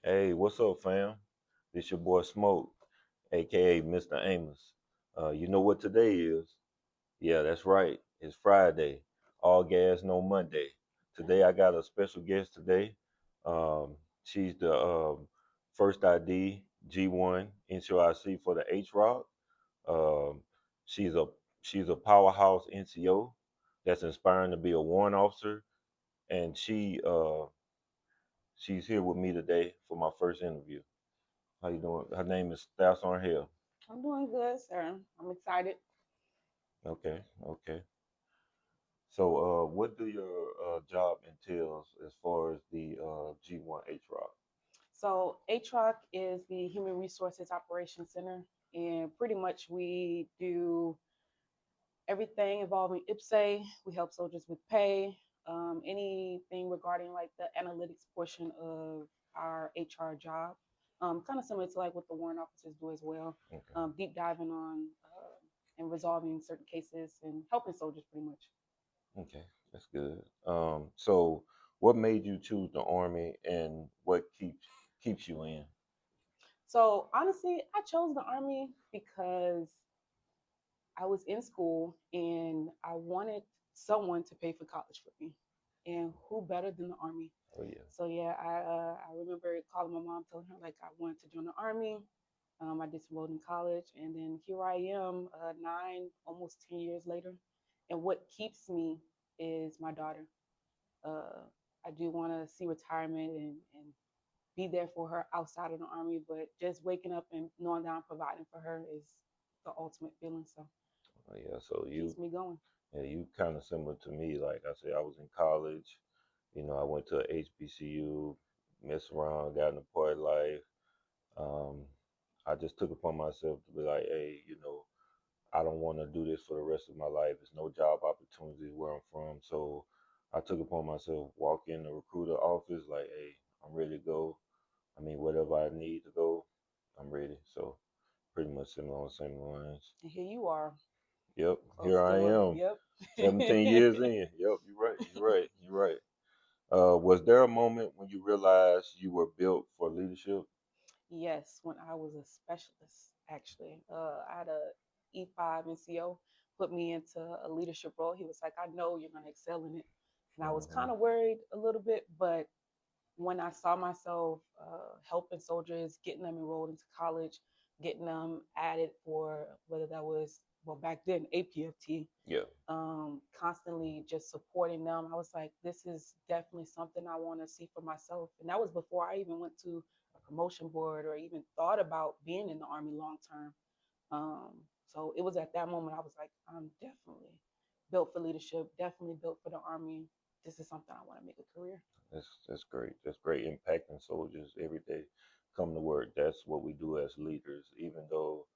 Hey, what's up, fam? This your boy Smoke, aka Mr. Amos. You know what today is? Yeah, that's right. It's Friday. All gas, no Monday. Today I got a special guest today. She's the first ID G1 NCOIC for the H Rock. Um, she's a she's a powerhouse NCO that's inspiring to be a warrant officer, and she's here with me today for my first interview. How you doing? Her name is Hale. I'm doing good, sir. I'm excited. Okay, okay. So, what do your job entails as far as the G1 HROC? So, HROC is the Human Resources Operations Center, and pretty much we do everything involving IPSE. We help soldiers with pay, anything regarding like the analytics portion of our HR job. Kind of similar to like what the warrant officers do as well. Okay, Deep diving on and resolving certain cases and helping soldiers pretty much. okay, that's good. So, what made you choose the Army, and what keeps you in? So honestly, I chose the army because I was in school and I wanted someone to pay for college for me. And who better than the army? Oh yeah. So yeah, I remember calling my mom, telling her like I wanted to join the army. I did some in college, and then here I am, 9, almost 10 years later. And what keeps me is my daughter. Uh, I do want to see retirement and be there for her outside of the army, but just waking up and knowing that I'm providing for her is the ultimate feeling. So Oh yeah. So keeps me going. yeah, you kind of similar to me. Like I said, I was in college. I went to HBCU, messed around, got in the party life. Um, I just took upon myself to be like, hey, I don't want to do this for the rest of my life. There's no job opportunities where I'm from. So I took upon myself, walk in the recruiter office, like, hey, I'm ready to go. I mean, whatever I need to go, I'm ready. So pretty much similar on the same lines. And here you are, Yep, close here I to it. am, Yep. 17 years in. Yep, you're right, you're right, you're right. Was there a moment when you realized you were built for leadership? Yes, when I was a specialist, actually, I had a E5 NCO put me into a leadership role. He was like, I know you're going to excel in it. And I was Hmm. kind of worried a little bit, but when I saw myself helping soldiers, getting them enrolled into college, getting them added for whether that was, well, back then, APFT, Yeah. constantly just supporting them, I was like, this is definitely something I want to see for myself. And that was before I even went to a promotion board or even thought about being in the Army long term. Um, so it was at that moment I was like, I'm definitely built for leadership, definitely built for the Army. This is something I want to make a career. That's great. That's great. Impacting soldiers every day. Come to work. That's what we do as leaders. Even though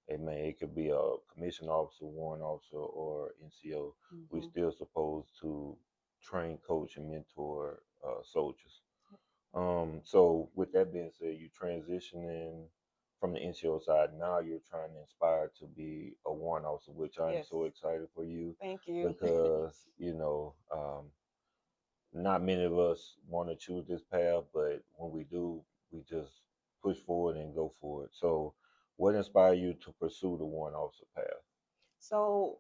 it could be a commissioned officer, warrant officer, or NCO. We Hmm. still supposed to train, coach, and mentor soldiers. So with that being said, you transitioning from the NCO side. Now you're trying to inspire to be a warrant officer, which I'm Yes. so excited for you Thank you. because not many of us want to choose this path, but when we do, we just push forward and go for it. So, what inspired you to pursue the warrant officer path? So,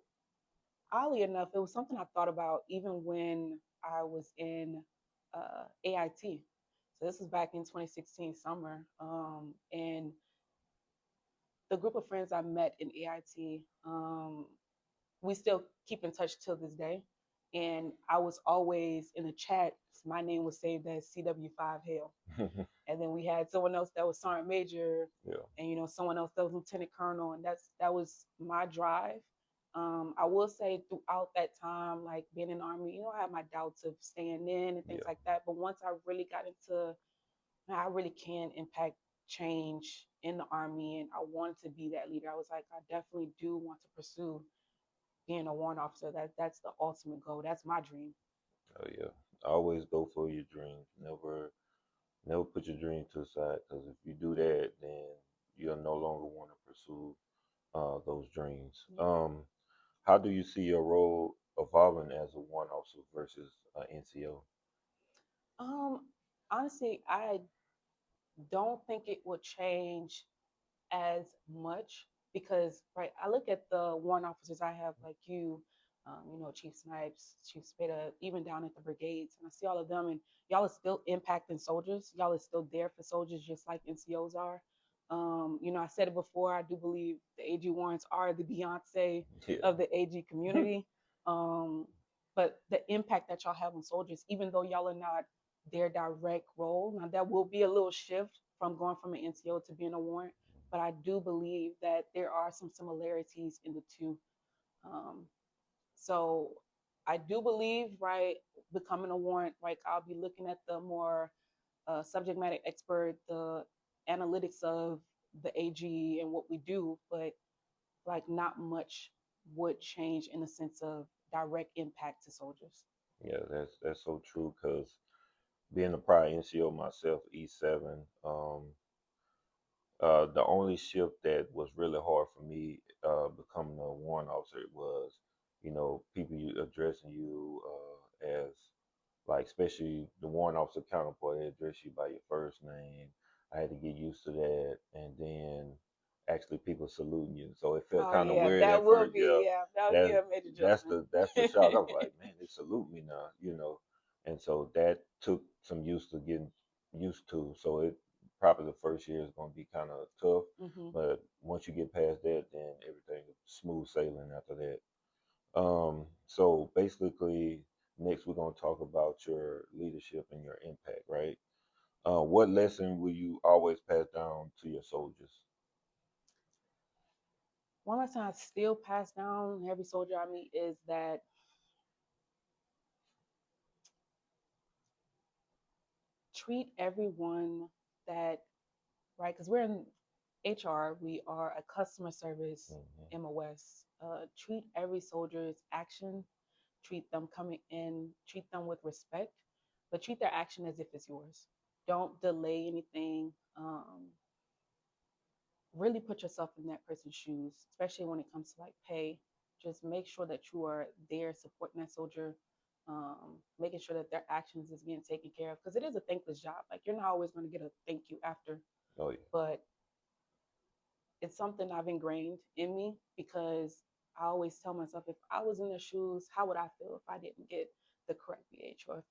oddly enough, it was something I thought about even when I was in AIT. So, this was back in 2016 summer. And the group of friends I met in AIT, we still keep in touch till this day. And I was always in the chat, my name was saved as CW5 Hale. And then we had someone else that was sergeant major, Yeah, and someone else that was lieutenant colonel, and that was my drive. I will say throughout that time, like being in the army, I had my doubts of staying in and things yeah, like that. But once I really got into, man, I really can impact change in the army, and I wanted to be that leader. I was like, I definitely do want to pursue being a warrant officer. That's the ultimate goal. That's my dream. oh yeah. Always go for your dreams. Never put your dreams to the side because if you do that, then you'll no longer want to pursue those dreams. Yeah. How do you see your role evolving as a warrant officer versus NCO? Um, Honestly, I don't think it would change as much because right, I look at the warrant officers I have like Chief Snipes, Chief Spada, even down at the brigades, and I see all of them, and y'all are still impacting soldiers. Y'all are still there for soldiers, just like NCOs are. I said it before. I do believe the AG warrants are the Beyonce Yeah. of the AG community. Um, but the impact that y'all have on soldiers, even though y'all are not their direct role, now that will be a little shift from going from an NCO to being a warrant, but I do believe that there are some similarities in the two. Um, so I do believe, right, becoming a warrant, right, I'll be looking at the more subject matter expert, the analytics of the AG and what we do, but like not much would change in the sense of direct impact to soldiers. Yeah, that's so true. Cause being a prior NCO myself, E7, the only shift that was really hard for me becoming a warrant officer was, people addressing you as like, especially the warrant officer counterpart, they address you by your first name. I had to get used to that, and then actually people saluting you, so it felt Oh kind of yeah, weird that at will first. Yeah, be that would be that a major adjustment. that's the shock. I was like, man, they salute me now. And so that took some used to getting used to. So it probably the first year is going to be kind of tough, Hmm. but once you get past that, then everything is smooth sailing after that. So basically, next we're going to talk about your leadership and your impact, right? What lesson will you always pass down to your soldiers? One lesson I still pass down every soldier I meet is that treat everyone that right because we're in HR, we are a customer service Hmm. MOS. Treat every soldier's action, treat them coming in, treat them with respect, but treat their action as if it's yours. Don't delay anything. Really put yourself in that person's shoes, especially when it comes to like pay. Just make sure that you are there supporting that soldier, making sure that their actions is being taken care of because it is a thankless job. Like you're not always going to get a thank you after, Oh yeah, but it's something I've ingrained in me because I always tell myself if I was in their shoes, how would I feel if I didn't get the correct BH or if,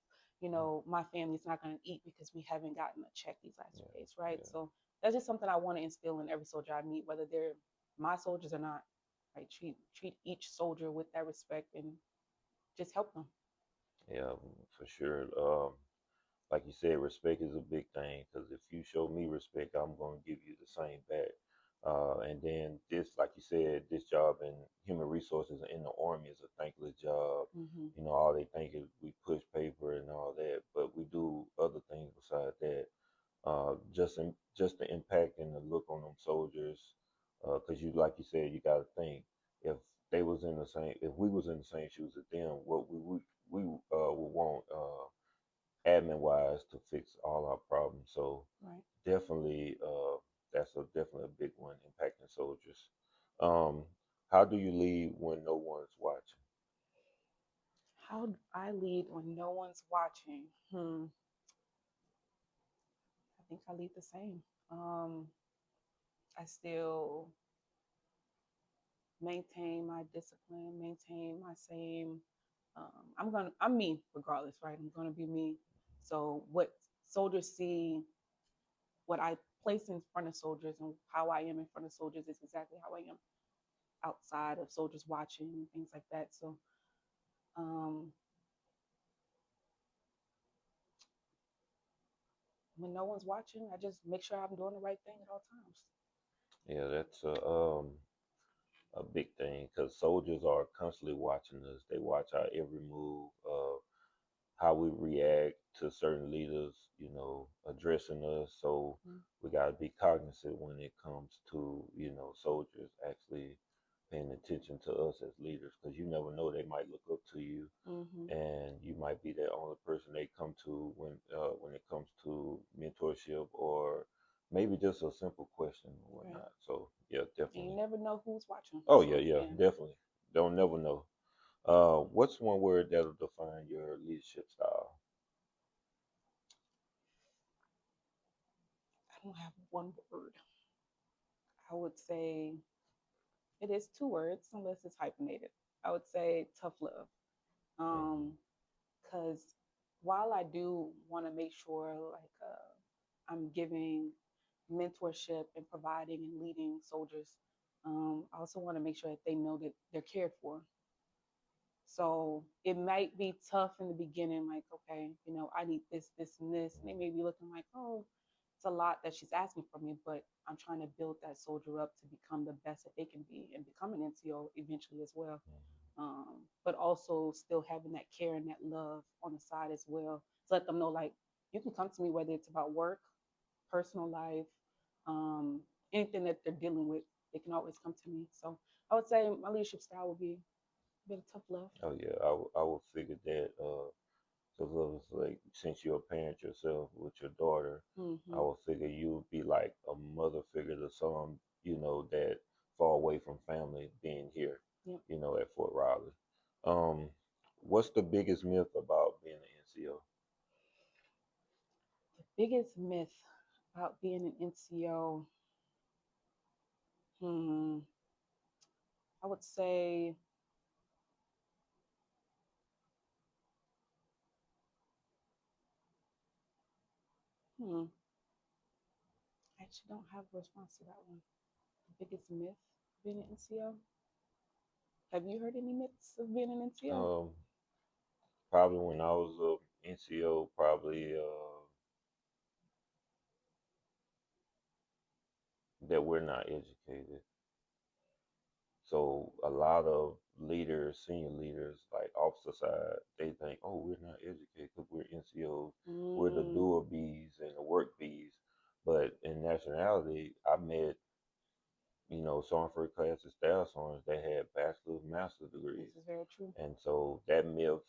my family's not going to eat because we haven't gotten a check these last yeah, 2 days, right? yeah, So that's just something I want to instill in every soldier I meet, whether they're my soldiers or not. Right? Treat each soldier with that respect and just help them. yeah, for sure. Like you said, respect is a big thing because if you show me respect, I'm going to give you the same back. And then this, like you said, this job in human resources in the army is a thankless job. Hmm. All they think is we push paper and all that, but we do other things besides that. Just the impact and the look on them soldiers, because you, like you said, you got to think if if we was in the same shoes as them, what would want. Admin wise to fix all our problems. So Right. definitely, that's definitely a big one impacting soldiers. Um, how do you lead when no one's watching? How do I lead when no one's watching? I think I lead the same. I still maintain my discipline, maintain my same. I'm me regardless, right? I'm gonna be me. So what soldiers see, what I place in front of soldiers, and how I am in front of soldiers is exactly how I am outside of soldiers watching and things like that. So um, when no one's watching, I just make sure I'm doing the right thing at all times. Yeah, that's a big thing because soldiers are constantly watching us. They watch our every move, how we react to certain leaders, addressing us. So Mm-hmm. we got to be cognizant when it comes to, soldiers actually paying attention to us as leaders because you never know, they might look up to you, Mm-hmm. and you might be the only person they come to when it comes to mentorship or maybe just a simple question or Right. whatnot. So yeah, And you definitely. never know who's watching. Oh yeah, So yeah, yeah. definitely. Don't never know. What's one word that'll define your leadership style? don't have one word. I would say it is two words, unless it's hyphenated. I would say tough love. Mm-hmm. Um, because while I do want to make sure I'm giving mentorship and providing and leading soldiers, I also want to make sure that they know that they're cared for. So it might be tough in the beginning, like, okay, I need this, this, and this. And they may be looking like, oh, it's a lot that she's asking from me, but I'm trying to build that soldier up to become the best that they can be and become an NCO eventually as well. But also still having that care and that love on the side as well. To let them know, like, you can come to me whether it's about work, personal life, um, anything that they're dealing with, they can always come to me. So I would say my leadership style would be a bit of tough love. Oh yeah, I would figure that. So it was like since you're a parent yourself with your daughter, I Mm-hmm. would figure you'd be like a mother figure to some, that far away from family being here, Yep. at Fort Riley. Um, what's the biggest myth about being an NCO? The biggest myth about being an NCO, hmm, I would say, hmm, I actually don't have a response to that one. The biggest myth of being an NCO. Have you heard any myths of being an NCO? Um, Probably when I was a NCO, probably that we're not educated. So a lot of leaders, senior leaders, like officer side, they think, oh, we're not educated because we're NCOs. We're the Mm, doer bees and the work bees. But in nationality, I met, sergeant first class and staff sergeants that had bachelor's, master's this degrees. is very true. And so that myth,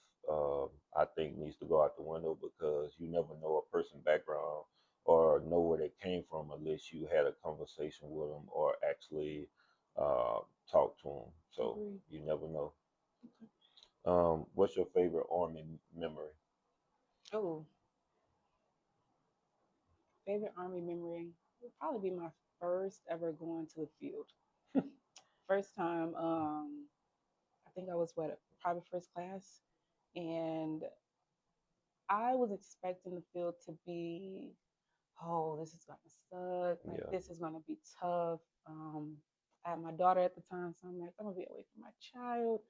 I think, needs to go out the window because you never know a person's background or know where they came from unless you had a conversation with them or actually uh, talk to them. So Agreed. you never know. Okay. What's your favorite Army memory? Oh, favorite Army memory would probably be my first ever going to the field. First time, I think I was what, private first class, and I was expecting the field to be, oh, this is gonna suck. Like Yeah. this is gonna be tough. I had my daughter at the time, so I'm like, I'm gonna be away from my child.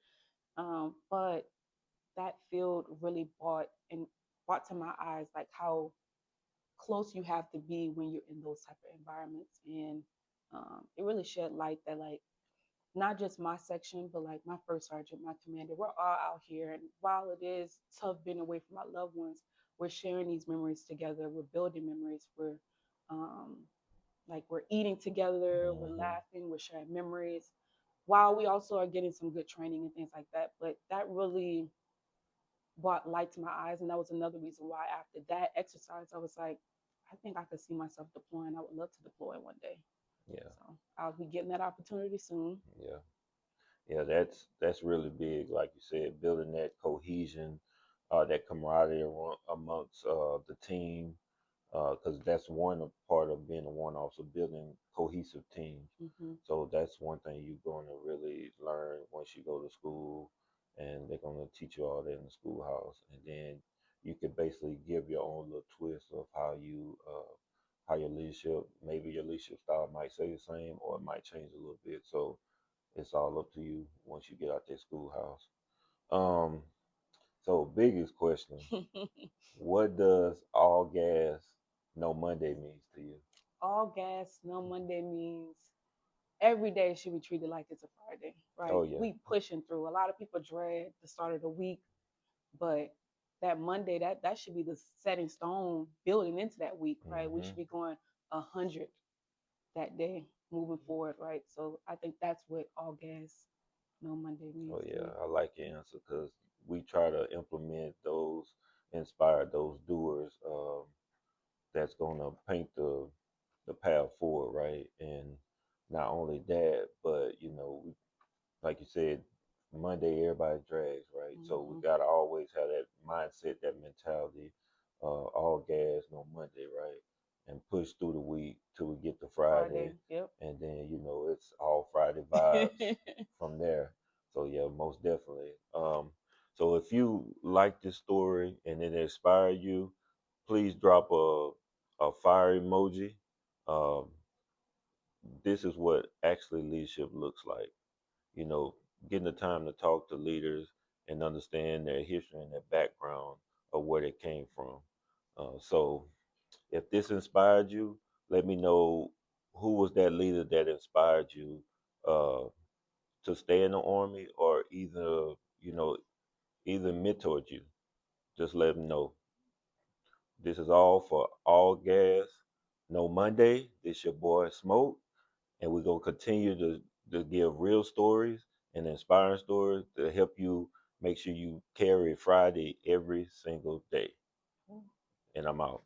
But that field really brought to my eyes like how close you have to be when you're in those type of environments, and it really shed light that like not just my section, but like my first sergeant, my commander, we're all out here. And while it is tough being away from our loved ones, we're sharing these memories together. We're building memories. Um, we're eating together. We're Hmm. laughing. We're sharing memories. While we also are getting some good training and things like that, but that really brought light to my eyes, and that was another reason why after that exercise, I was like, I think I could see myself deploying. I would love to deploy one day. Yeah. So I'll be getting that opportunity soon. Yeah. Yeah, that's really big, like you said, building that cohesion, that camaraderie amongst the team, because that's one part of being a warrant officer, building cohesive teams. Hmm. So that's one thing you're going to really learn once you go to school, and they're going to teach you all that in the schoolhouse, and then you can basically give your own little twist of how your leadership, maybe your leadership style might stay the same or it might change a little bit. So it's all up to you once you get out that schoolhouse. Um, so biggest question: what does all gas, no Monday means to you? All gas, no Monday means every day should be treated like it's a Friday, Oh right? yeah. We pushing through. A lot of people dread the start of the week, but that Monday, that should be the setting stone building into that week, right? We Hmm. should be going 100 that day moving forward, right? So I think that's what all gas, no Monday means Oh to yeah, me. I like your answer because we try to implement those, inspire those doers. That's gonna paint the path forward, right? And not only that, but like you said, Monday everybody drags, right? So we Hmm. gotta always have that mindset, that mentality. All gas, no Monday, right? and push through the week till we get to Friday, Friday. Yep. and then it's all Friday vibes from there. So yeah, most definitely. So if you like this story and it inspired you, please drop a fire emoji. Um, this is what actually leadership looks like. You know, getting the time to talk to leaders and understand their history and their background of where they came from. So if this inspired you, let me know who was that leader that inspired you uh, to stay in the army, or either mentored you. Just let them know. This is all for all gas. No Monday. This your boy Smoke, and we're gonna continue to give real stories and inspiring stories to help you make sure you carry Friday every single day. And I'm out.